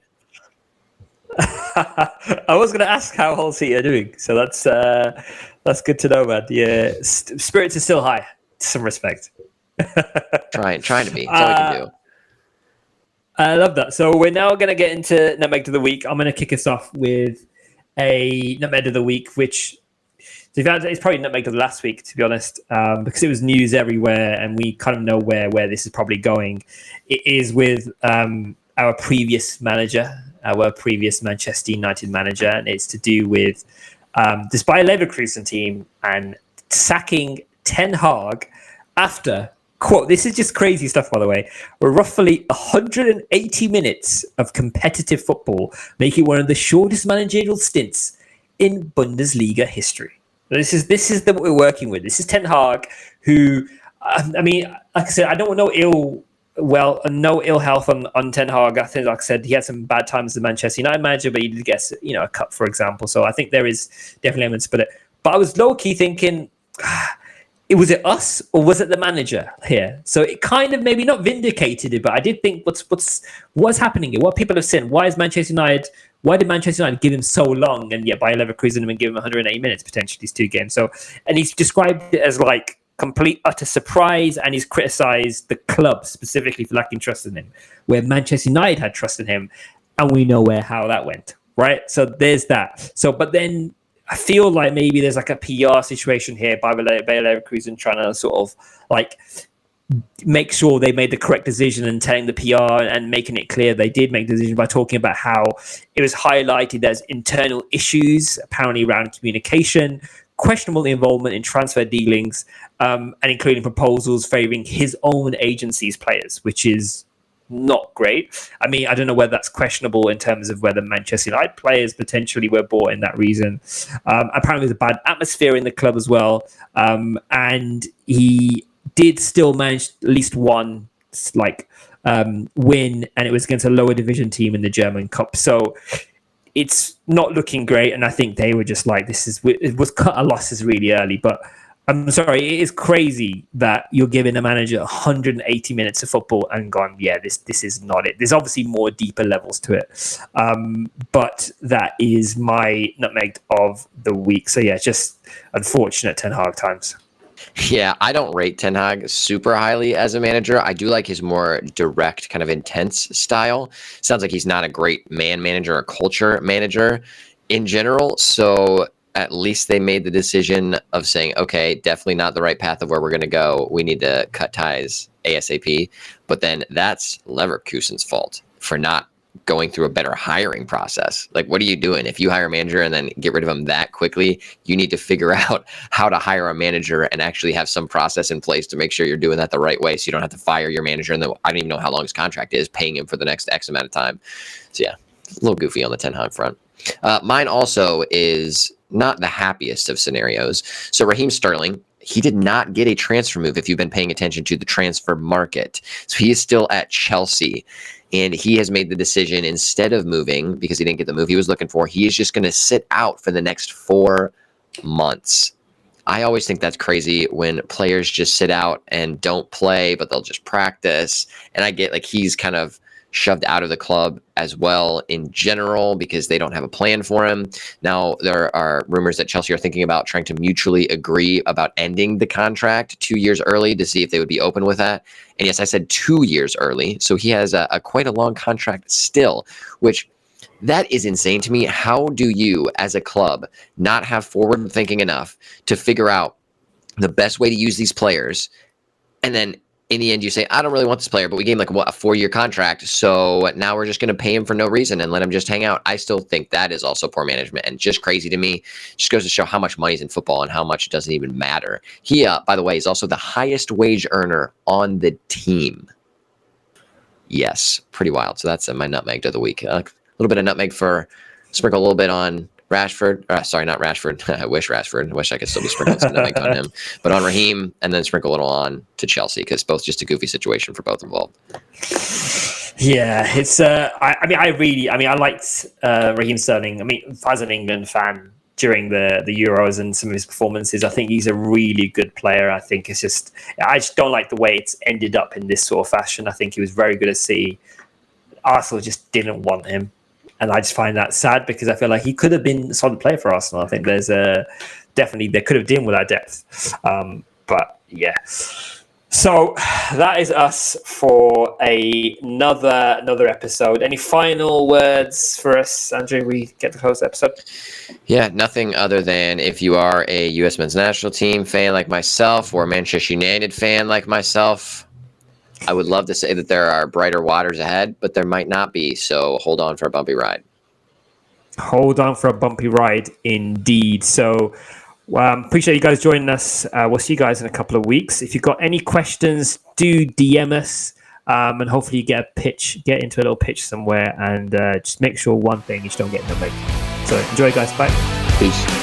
I was going to ask how Hull City are doing, so that's good to know, man. Yeah, spirits are still high. Some respect. trying to be. That's all we can do. I love that. So we're now going to get into Nutmeg of the Week. I'm going to kick us off with a Nutmeg of the Week, which it's probably Nutmeg of the last week, to be honest, because it was news everywhere, and we kind of know where this is probably going. It is with our previous manager, our previous Manchester United manager, and it's to do with this Bayer Leverkusen team and sacking Ten Hag after, quote, this is just crazy stuff, by the way, roughly 180 minutes of competitive football, making one of the shortest managerial stints in Bundesliga history. This is what we're working with. This is Ten Hag, who, I mean, like I said, I don't know no ill health on Ten Hag. I think, like I said, he had some bad times as the Manchester United manager, but he did get a cup, for example. So I think there is definitely elements. But I was low key thinking, was it us or was it the manager here? So it kind of maybe not vindicated it, but I did think what's happening here? What people have seen? Why did Manchester United give him so long? And yet Bayer Leverkusen and give him 180 minutes potentially these 2 games. So, and he's described it as like complete utter surprise, and he's criticised the club specifically for lacking trust in him, where Manchester United had trust in him. and we know how that went, right? So there's that. So, but then I feel like maybe there's like a PR situation here by Bayer Leverkusen trying to sort of like make sure they made the correct decision and telling the PR and making it clear they did make the decision by talking about how it was highlighted there's internal issues apparently around communication, questionable involvement in transfer dealings, and including proposals favouring his own agency's players, which is not great. I mean, I don't know whether that's questionable in terms of whether Manchester United players potentially were bought in that reason. Apparently, there's a bad atmosphere in the club as well, and he did still manage at least one win, and it was against a lower division team in the German Cup. So it's not looking great, and I think they were just like, it was cut our losses really early. But I'm sorry, it is crazy that you're giving a manager 180 minutes of football and gone, yeah, this is not it. There's obviously more deeper levels to it. But that is my nutmeg of the week. So yeah, just unfortunate Ten Hag times. Yeah, I don't rate Ten Hag super highly as a manager. I do like his more direct, kind of intense style. Sounds like he's not a great man manager or culture manager in general. So at least they made the decision of saying, okay, definitely not the right path of where we're going to go. We need to cut ties ASAP. But then that's Leverkusen's fault for not going through a better hiring process. Like, what are you doing? If you hire a manager and then get rid of him that quickly, you need to figure out how to hire a manager and actually have some process in place to make sure you're doing that the right way, so you don't have to fire your manager. And then I don't even know how long his contract is, paying him for the next X amount of time. So yeah, a little goofy on the Ten Hag front. Mine also is not the happiest of scenarios. So Raheem Sterling, he did not get a transfer move if you've been paying attention to the transfer market. So he is still at Chelsea. And he has made the decision, instead of moving, because he didn't get the move he was looking for, he is just going to sit out for the next 4 months. I always think that's crazy when players just sit out and don't play, but they'll just practice. And I get like he's kind of shoved out of the club as well in general because they don't have a plan for him. Now, there are rumors that Chelsea are thinking about trying to mutually agree about ending the contract 2 years early to see if they would be open with that. And yes, I said 2 years early. So he has a quite a long contract still, which that is insane to me. How do you, as a club, not have forward thinking enough to figure out the best way to use these players? And then in the end, you say, I don't really want this player, but we gave him like a 4-year contract. So now we're just going to pay him for no reason and let him just hang out. I still think that is also poor management and just crazy to me. Just goes to show how much money is in football and how much it doesn't even matter. He, by the way, is also the highest wage earner on the team. Yes, pretty wild. So that's my nutmeg of the week. A little bit of nutmeg for sprinkle a little bit on Rashford. Sorry, not Rashford. I wish Rashford. I wish I could still be sprinkling some nutmeg on him. But on Raheem, and then sprinkle a little on to Chelsea, because both just a goofy situation for both involved. Yeah, it's. I liked Raheem Sterling. I mean, as an England fan during the Euros and some of his performances, I think he's a really good player. I think I just don't like the way it's ended up in this sort of fashion. I think he was very good at City. Arsenal just didn't want him. And I just find that sad because I feel like he could have been a solid player for Arsenal. I think there's definitely they could have done with that depth. But yeah. So that is us for another episode. Any final words for us, Andrew? We get to close the episode. Yeah, nothing other than if you are a U.S. men's national team fan like myself or a Manchester United fan like myself, I would love to say that there are brighter waters ahead, but there might not be. So hold on for a bumpy ride. Hold on for a bumpy ride, indeed. So appreciate you guys joining us. We'll see you guys in a couple of weeks. If you've got any questions, do DM us, and hopefully you get into a little pitch somewhere, and just make sure one thing, you just don't get in the make. So enjoy, guys. Bye. Peace.